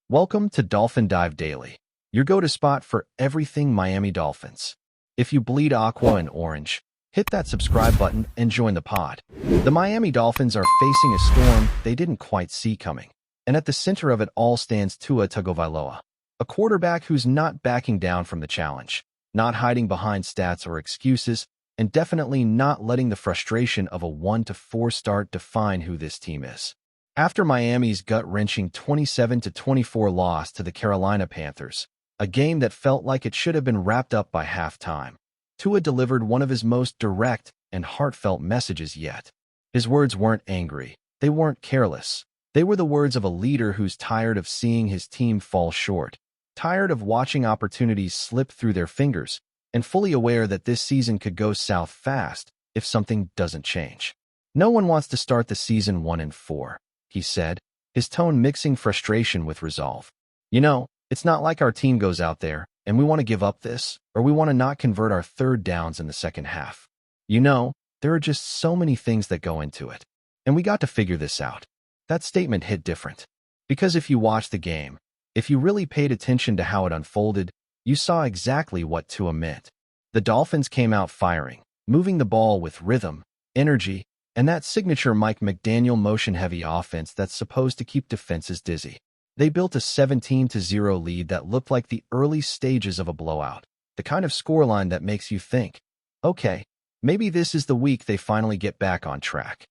Welcome to Dolphin Dive Daily, your go-to spot for everything Miami Dolphins. If you bleed aqua and orange, hit that subscribe button and join the pod. The Miami Dolphins are facing a storm they didn't quite see coming, and at the center of it all stands Tua Tagovailoa, a quarterback who's not backing down from the challenge, not hiding behind stats or excuses, and definitely not letting the frustration of a 1-4 start define who this team is. After Miami's gut-wrenching 27-24 loss to the Carolina Panthers, a game that felt like it should have been wrapped up by halftime, Tua delivered one of his most direct and heartfelt messages yet. His words weren't angry, they weren't careless. They were the words of a leader who's tired of seeing his team fall short, tired of watching opportunities slip through their fingers, and fully aware that this season could go south fast if something doesn't change. No one wants to start the season 1-4. He said, his tone mixing frustration with resolve. You know, it's not like our team goes out there and we want to give up this, or we want to not convert our third downs in the second half. You know, there are just so many things that go into it. And we got to figure this out. That statement hit different. Because if you watched the game, if you really paid attention to how it unfolded, you saw exactly what Tua meant. The Dolphins came out firing, moving the ball with rhythm, energy, and that signature Mike McDaniel motion-heavy offense that's supposed to keep defenses dizzy. They built a 17-0 lead that looked like the early stages of a blowout, the kind of scoreline that makes you think, okay, maybe this is the week they finally get back on track.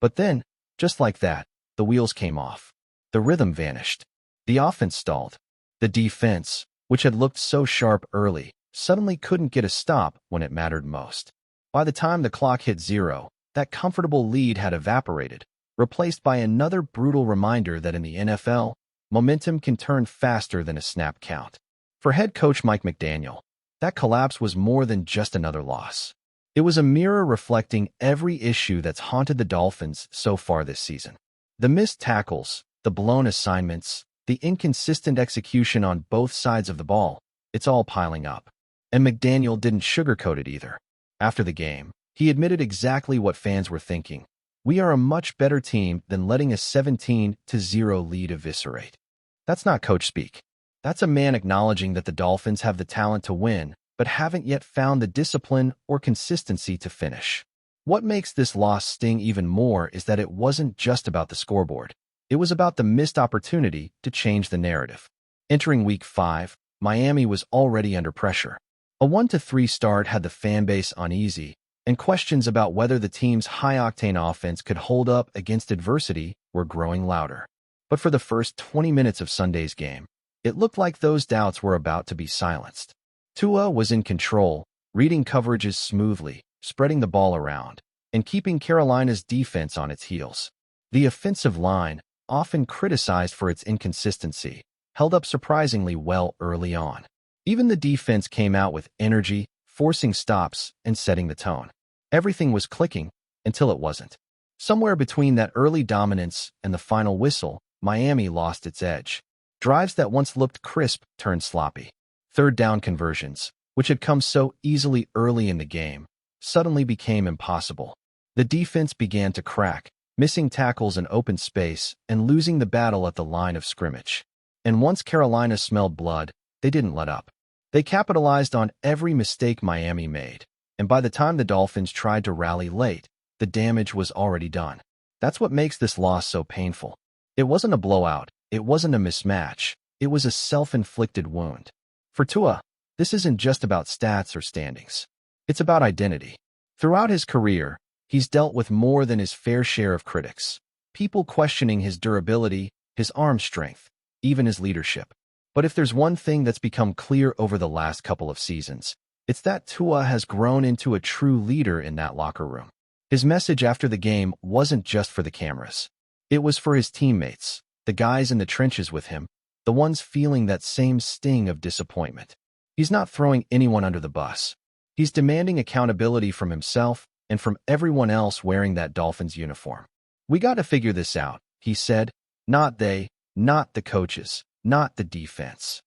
But then, just like that, the wheels came off. The rhythm vanished. The offense stalled. The defense, which had looked so sharp early, suddenly couldn't get a stop when it mattered most. By the time the clock hit zero, that comfortable lead had evaporated, replaced by another brutal reminder that in the NFL, momentum can turn faster than a snap count. For head coach Mike McDaniel, that collapse was more than just another loss. It was a mirror reflecting every issue that's haunted the Dolphins so far this season. The missed tackles, the blown assignments, the inconsistent execution on both sides of the ball, it's all piling up. And McDaniel didn't sugarcoat it either. After the game, he admitted exactly what fans were thinking. We are a much better team than letting a 17-0 lead eviscerate. That's not coach speak. That's a man acknowledging that the Dolphins have the talent to win, but haven't yet found the discipline or consistency to finish. What makes this loss sting even more is that it wasn't just about the scoreboard. It was about the missed opportunity to change the narrative. Entering Week 5, Miami was already under pressure. A 1-3 start had the fanbase uneasy, and questions about whether the team's high-octane offense could hold up against adversity were growing louder. But for the first 20 minutes of Sunday's game, it looked like those doubts were about to be silenced. Tua was in control, reading coverages smoothly, spreading the ball around, and keeping Carolina's defense on its heels. The offensive line, often criticized for its inconsistency, held up surprisingly well early on. Even the defense came out with energy, forcing stops and setting the tone. Everything was clicking until it wasn't. Somewhere between that early dominance and the final whistle, Miami lost its edge. Drives that once looked crisp turned sloppy. Third down conversions, which had come so easily early in the game, suddenly became impossible. The defense began to crack, missing tackles in open space and losing the battle at the line of scrimmage. And once Carolina smelled blood, they didn't let up. They capitalized on every mistake Miami made, and by the time the Dolphins tried to rally late, the damage was already done. That's what makes this loss so painful. It wasn't a blowout, it wasn't a mismatch, it was a self-inflicted wound. For Tua, this isn't just about stats or standings. It's about identity. Throughout his career, he's dealt with more than his fair share of critics. People questioning his durability, his arm strength, even his leadership. But if there's one thing that's become clear over the last couple of seasons, it's that Tua has grown into a true leader in that locker room. His message after the game wasn't just for the cameras. It was for his teammates, the guys in the trenches with him, the ones feeling that same sting of disappointment. He's not throwing anyone under the bus. He's demanding accountability from himself and from everyone else wearing that Dolphins uniform. We got to figure this out, he said. Not they, not the coaches, not the defense.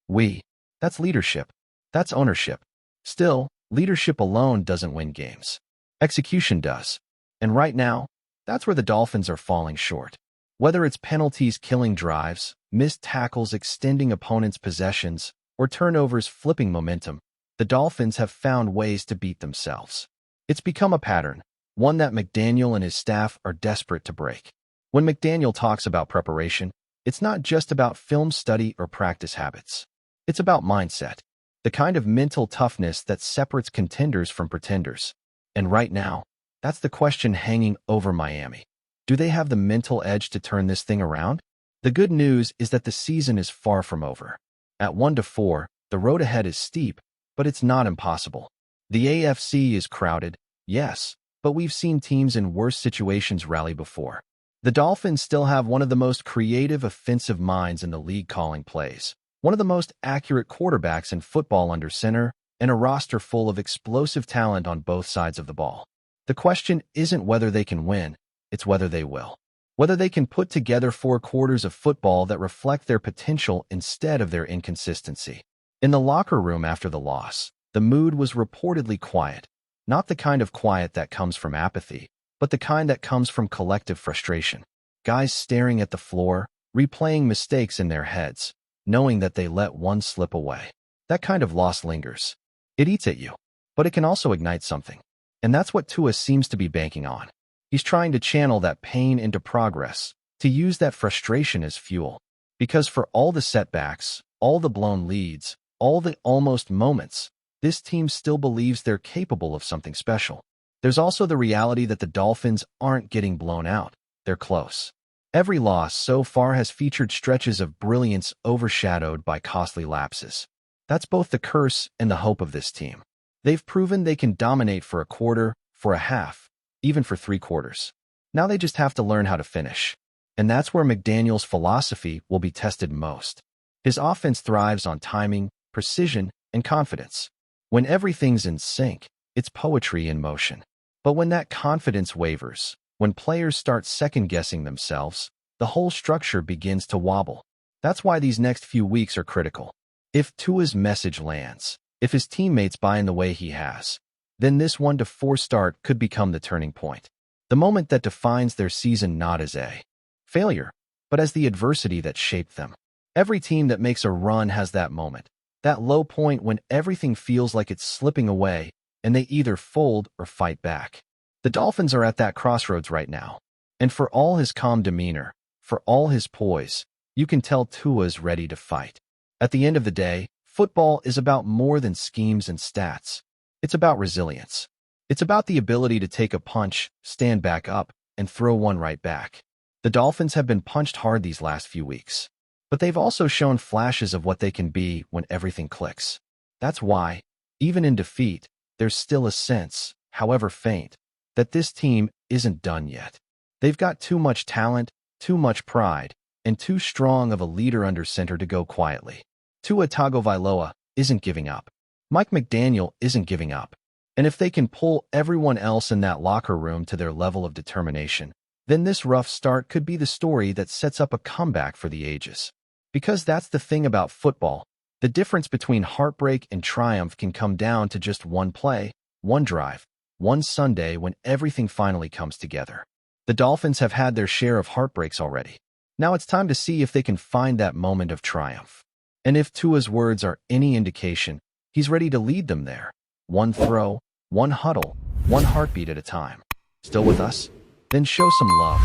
We. That's leadership. That's ownership. Still, leadership alone doesn't win games. Execution does. And right now, that's where the Dolphins are falling short. Whether it's penalties killing drives, missed tackles extending opponents' possessions, or turnovers flipping momentum, the Dolphins have found ways to beat themselves. It's become a pattern, one that McDaniel and his staff are desperate to break. When McDaniel talks about preparation, it's not just about film study or practice habits. It's about mindset, the kind of mental toughness that separates contenders from pretenders. And right now, that's the question hanging over Miami. Do they have the mental edge to turn this thing around? The good news is that the season is far from over. At 1-4, the road ahead is steep, but it's not impossible. The AFC is crowded, yes, but we've seen teams in worse situations rally before. The Dolphins still have one of the most creative offensive minds in the league calling plays, one of the most accurate quarterbacks in football under center, and a roster full of explosive talent on both sides of the ball. The question isn't whether they can win, it's whether they will. Whether they can put together 4 quarters of football that reflect their potential instead of their inconsistency. In the locker room after the loss, the mood was reportedly quiet. Not the kind of quiet that comes from apathy, but the kind that comes from collective frustration. Guys staring at the floor, replaying mistakes in their heads, knowing that they let one slip away. That kind of loss lingers. It eats at you, but it can also ignite something. And that's what Tua seems to be banking on. He's trying to channel that pain into progress, to use that frustration as fuel. Because for all the setbacks, all the blown leads, all the almost moments, this team still believes they're capable of something special. There's also the reality that the Dolphins aren't getting blown out. They're close. Every loss so far has featured stretches of brilliance overshadowed by costly lapses. That's both the curse and the hope of this team. They've proven they can dominate for a quarter, for a half, even for 3 quarters. Now they just have to learn how to finish. And that's where McDaniel's philosophy will be tested most. His offense thrives on timing, precision, and confidence. When everything's in sync, it's poetry in motion. But when that confidence wavers, when players start second-guessing themselves, the whole structure begins to wobble. That's why these next few weeks are critical. If Tua's message lands, if his teammates buy in the way he has, then this 1-4 start could become the turning point. The moment that defines their season not as a failure, but as the adversity that shaped them. Every team that makes a run has that moment, that low point when everything feels like it's slipping away, and they either fold or fight back. The Dolphins are at that crossroads right now. And for all his calm demeanor, for all his poise, you can tell Tua's ready to fight. At the end of the day, football is about more than schemes and stats. It's about resilience. It's about the ability to take a punch, stand back up, and throw one right back. The Dolphins have been punched hard these last few weeks, but they've also shown flashes of what they can be when everything clicks. That's why, even in defeat, there's still a sense, however faint, that this team isn't done yet. They've got too much talent, too much pride, and too strong of a leader under center to go quietly. Tua Tagovailoa isn't giving up. Mike McDaniel isn't giving up. And if they can pull everyone else in that locker room to their level of determination, then this rough start could be the story that sets up a comeback for the ages. Because that's the thing about football. The difference between heartbreak and triumph can come down to just one play, one drive, one Sunday when everything finally comes together. The Dolphins have had their share of heartbreaks already. Now it's time to see if they can find that moment of triumph. And if Tua's words are any indication, he's ready to lead them there. One throw, one huddle, one heartbeat at a time. Still with us? Then show some love.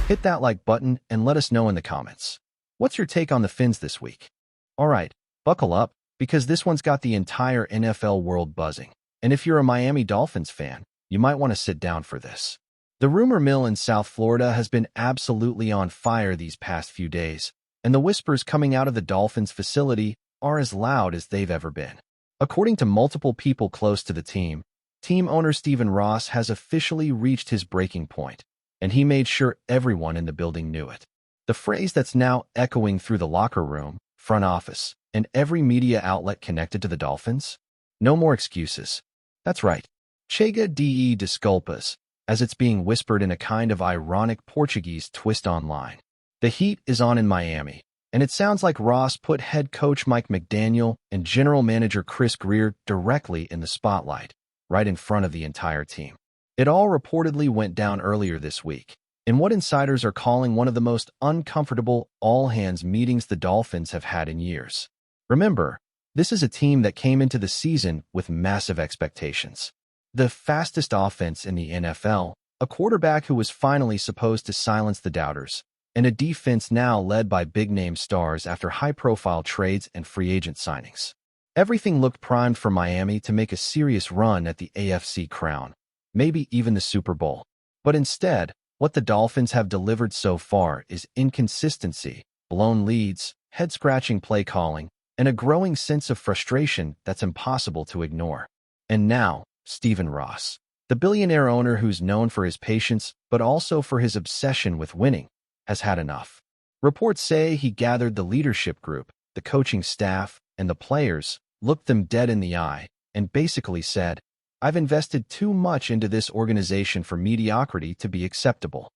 Hit that like button and let us know in the comments. What's your take on the Fins this week? All right, buckle up, because this one's got the entire NFL world buzzing. And if you're a Miami Dolphins fan, you might want to sit down for this. The rumor mill in South Florida has been absolutely on fire these past few days, and the whispers coming out of the Dolphins facility are as loud as they've ever been. According to multiple people close to the team owner Stephen Ross has officially reached his breaking point, and he made sure everyone in the building knew it. The phrase that's now echoing through the locker room, front office, and every media outlet connected to the Dolphins? No more excuses. That's right. Chega de desculpas, as it's being whispered in a kind of ironic Portuguese twist online. The heat is on in Miami, and it sounds like Ross put head coach Mike McDaniel and general manager Chris Grier directly in the spotlight, right in front of the entire team. It all reportedly went down earlier this week, in what insiders are calling one of the most uncomfortable all-hands meetings the Dolphins have had in years. Remember, this is a team that came into the season with massive expectations. The fastest offense in the NFL, a quarterback who was finally supposed to silence the doubters, and a defense now led by big-name stars after high-profile trades and free agent signings. Everything looked primed for Miami to make a serious run at the AFC crown, maybe even the Super Bowl. But instead, what the Dolphins have delivered so far is inconsistency, blown leads, head-scratching play calling, and a growing sense of frustration that's impossible to ignore. And now, Stephen Ross, the billionaire owner who's known for his patience but also for his obsession with winning, has had enough. Reports say he gathered the leadership group, the coaching staff, and the players, looked them dead in the eye, and basically said, "I've invested too much into this organization for mediocrity to be acceptable."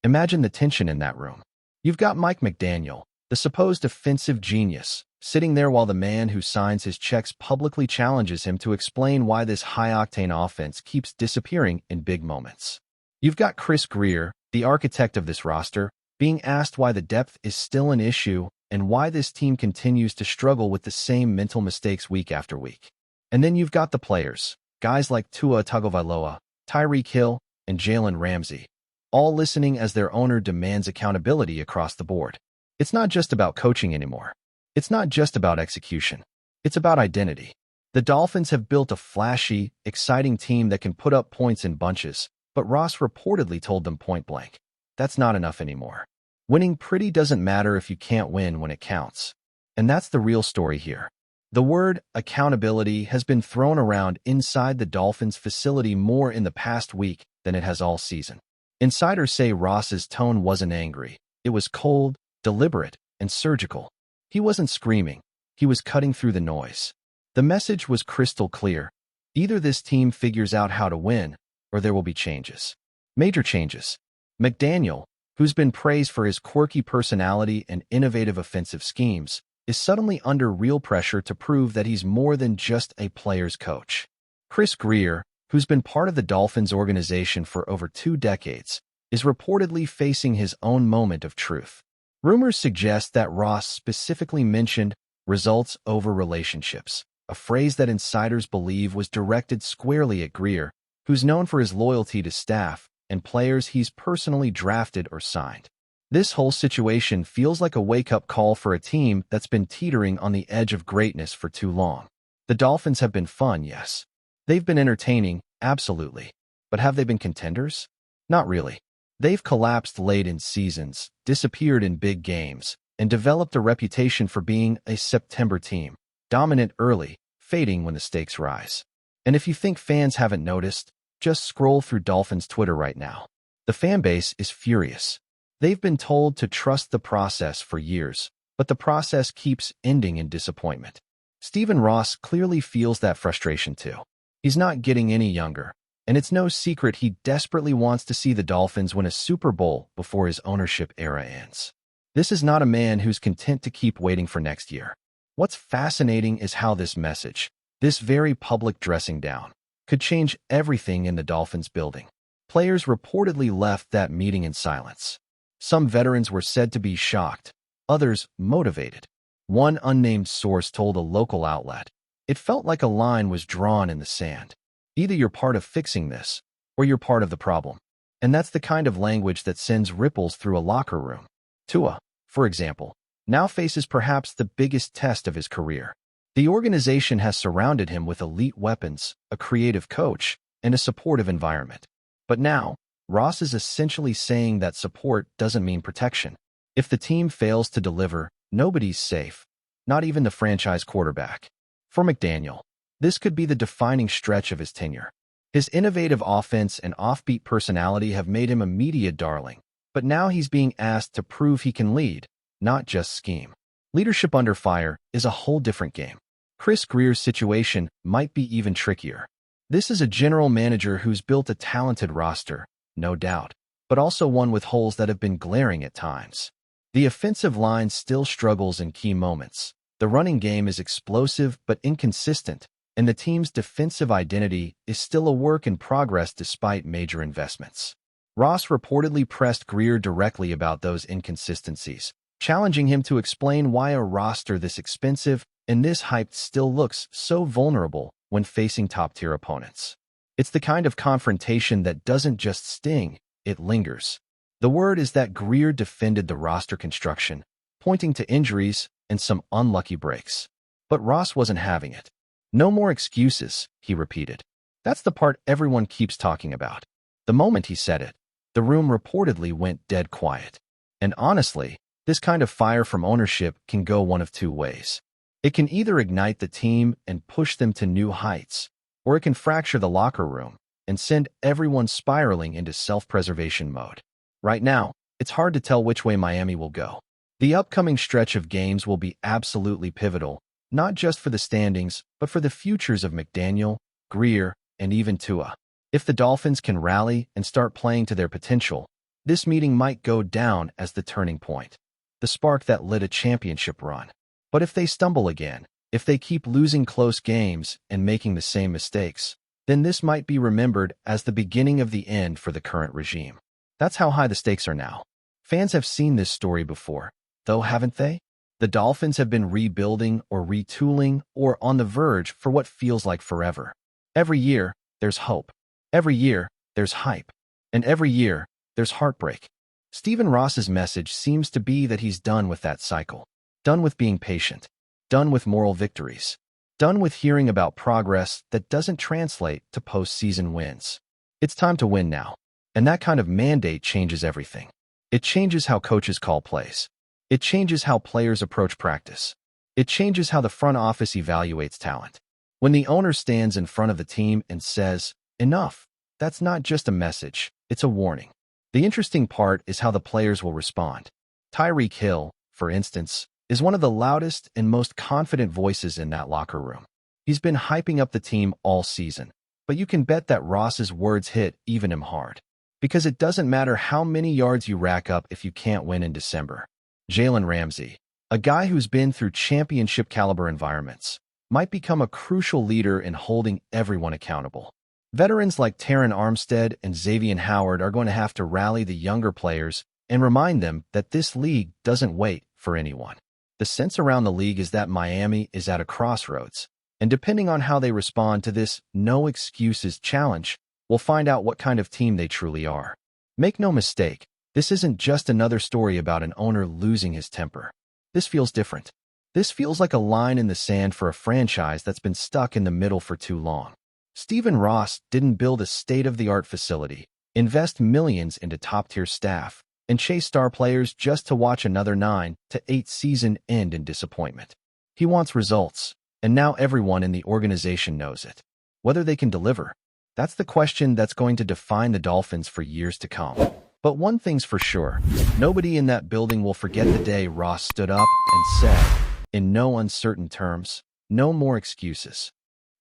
Imagine the tension in that room. You've got Mike McDaniel, the supposed offensive genius, sitting there while the man who signs his checks publicly challenges him to explain why this high-octane offense keeps disappearing in big moments. You've got GRIER, the architect of this roster, being asked why the depth is still an issue and why this team continues to struggle with the same mental mistakes week after week. And then you've got the players, guys like Tua Tagovailoa, Tyreek Hill, and Jalen Ramsey, all listening as their owner demands accountability across the board. It's not just about coaching anymore. It's not just about execution. It's about identity. The Dolphins have built a flashy, exciting team that can put up points in bunches, but Ross reportedly told them point blank, that's not enough anymore. Winning pretty doesn't matter if you can't win when it counts. And that's the real story here. The word accountability has been thrown around inside the Dolphins facility more in the past week than it has all season. Insiders say Ross's tone wasn't angry. It was cold, deliberate, and surgical. He wasn't screaming. He was cutting through the noise. The message was crystal clear. Either this team figures out how to win, or there will be changes. Major changes. McDaniel, who's been praised for his quirky personality and innovative offensive schemes, is suddenly under real pressure to prove that he's more than just a player's coach. GRIER, who's been part of the Dolphins organization for over 2 decades, is reportedly facing his own moment of truth. Rumors suggest that Ross specifically mentioned results over relationships, a phrase that insiders believe was directed squarely at GRIER, who's known for his loyalty to staff and players he's personally drafted or signed. This whole situation feels like a wake-up call for a team that's been teetering on the edge of greatness for too long. The Dolphins have been fun, yes. They've been entertaining, absolutely. But have they been contenders? Not really. They've collapsed late in seasons, disappeared in big games, and developed a reputation for being a September team, dominant early, fading when the stakes rise. And if you think fans haven't noticed, just scroll through Dolphins Twitter right now. The fan base is furious. They've been told to trust the process for years, but the process keeps ending in disappointment. Stephen Ross clearly feels that frustration too. He's not getting any younger, and it's no secret he desperately wants to see the Dolphins win a Super Bowl before his ownership era ends. This is not a man who's content to keep waiting for next year. What's fascinating is how this message, this very public dressing down, could change everything in the Dolphins building. Players reportedly left that meeting in silence. Some veterans were said to be shocked, others motivated. One unnamed source told a local outlet, "It felt like a line was drawn in the sand. Either you're part of fixing this, or you're part of the problem." And that's the kind of language that sends ripples through a locker room. Tua, for example, now faces perhaps the biggest test of his career. The organization has surrounded him with elite weapons, a creative coach, and a supportive environment. But now, Ross is essentially saying that support doesn't mean protection. If the team fails to deliver, nobody's safe, not even the franchise quarterback. For McDaniel, this could be the defining stretch of his tenure. His innovative offense and offbeat personality have made him a media darling, but now he's being asked to prove he can lead, not just scheme. Leadership under fire is a whole different game. GRIER's situation might be even trickier. This is a general manager who's built a talented roster, no doubt, but also one with holes that have been glaring at times. The offensive line still struggles in key moments. The running game is explosive but inconsistent, and the team's defensive identity is still a work in progress despite major investments. Ross reportedly pressed GRIER directly about those inconsistencies, challenging him to explain why a roster this expensive and this hyped still looks so vulnerable when facing top-tier opponents. It's the kind of confrontation that doesn't just sting, it lingers. The word is that GRIER defended the roster construction, pointing to injuries and some unlucky breaks. But Ross wasn't having it. "No more excuses," he repeated. That's the part everyone keeps talking about. The moment he said it, the room reportedly went dead quiet. And honestly, this kind of fire from ownership can go one of two ways. It can either ignite the team and push them to new heights, or it can fracture the locker room and send everyone spiraling into self-preservation mode. Right now, it's hard to tell which way Miami will go. The upcoming stretch of games will be absolutely pivotal, not just for the standings, but for the futures of McDaniel, GRIER, and even Tua. If the Dolphins can rally and start playing to their potential, this meeting might go down as the turning point, the spark that lit a championship run. But if they stumble again, if they keep losing close games and making the same mistakes, then this might be remembered as the beginning of the end for the current regime. That's how high the stakes are now. Fans have seen this story before, though, haven't they? The Dolphins have been rebuilding or retooling or on the verge for what feels like forever. Every year, there's hope. Every year, there's hype. And every year, there's heartbreak. Stephen Ross's message seems to be that he's done with that cycle. Done with being patient. Done with moral victories. Done with hearing about progress that doesn't translate to postseason wins. It's time to win now. And that kind of mandate changes everything. It changes how coaches call plays. It changes how players approach practice. It changes how the front office evaluates talent. When the owner stands in front of the team and says, "Enough," that's not just a message, it's a warning. The interesting part is how the players will respond. Tyreek Hill, for instance, is one of the loudest and most confident voices in that locker room. He's been hyping up the team all season, but you can bet that Ross's words hit even him hard. Because it doesn't matter how many yards you rack up if you can't win in December. Jalen Ramsey, a guy who's been through championship-caliber environments, might become a crucial leader in holding everyone accountable. Veterans like Terron Armstead and Xavier Howard are going to have to rally the younger players and remind them that this league doesn't wait for anyone. The sense around the league is that Miami is at a crossroads, and depending on how they respond to this no excuses challenge, we'll find out what kind of team they truly are. Make no mistake, this isn't just another story about an owner losing his temper. This feels different. This feels like a line in the sand for a franchise that's been stuck in the middle for too long. Stephen Ross didn't build a state-of-the-art facility, invest millions into top-tier staff, and chase star players just to watch another 9 to 8 season end in disappointment. He wants results, and now everyone in the organization knows it. Whether they can deliver, that's the question that's going to define the Dolphins for years to come. But one thing's for sure, nobody in that building will forget the day Ross stood up and said, in no uncertain terms, no more excuses.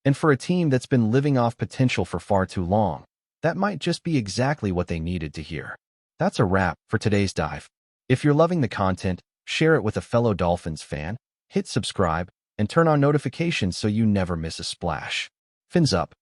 And for a team that's been living off potential for far too long, that might just be exactly what they needed to hear. That's a wrap for today's dive. If you're loving the content, share it with a fellow Dolphins fan, hit subscribe, and turn on notifications so you never miss a splash. Fins up.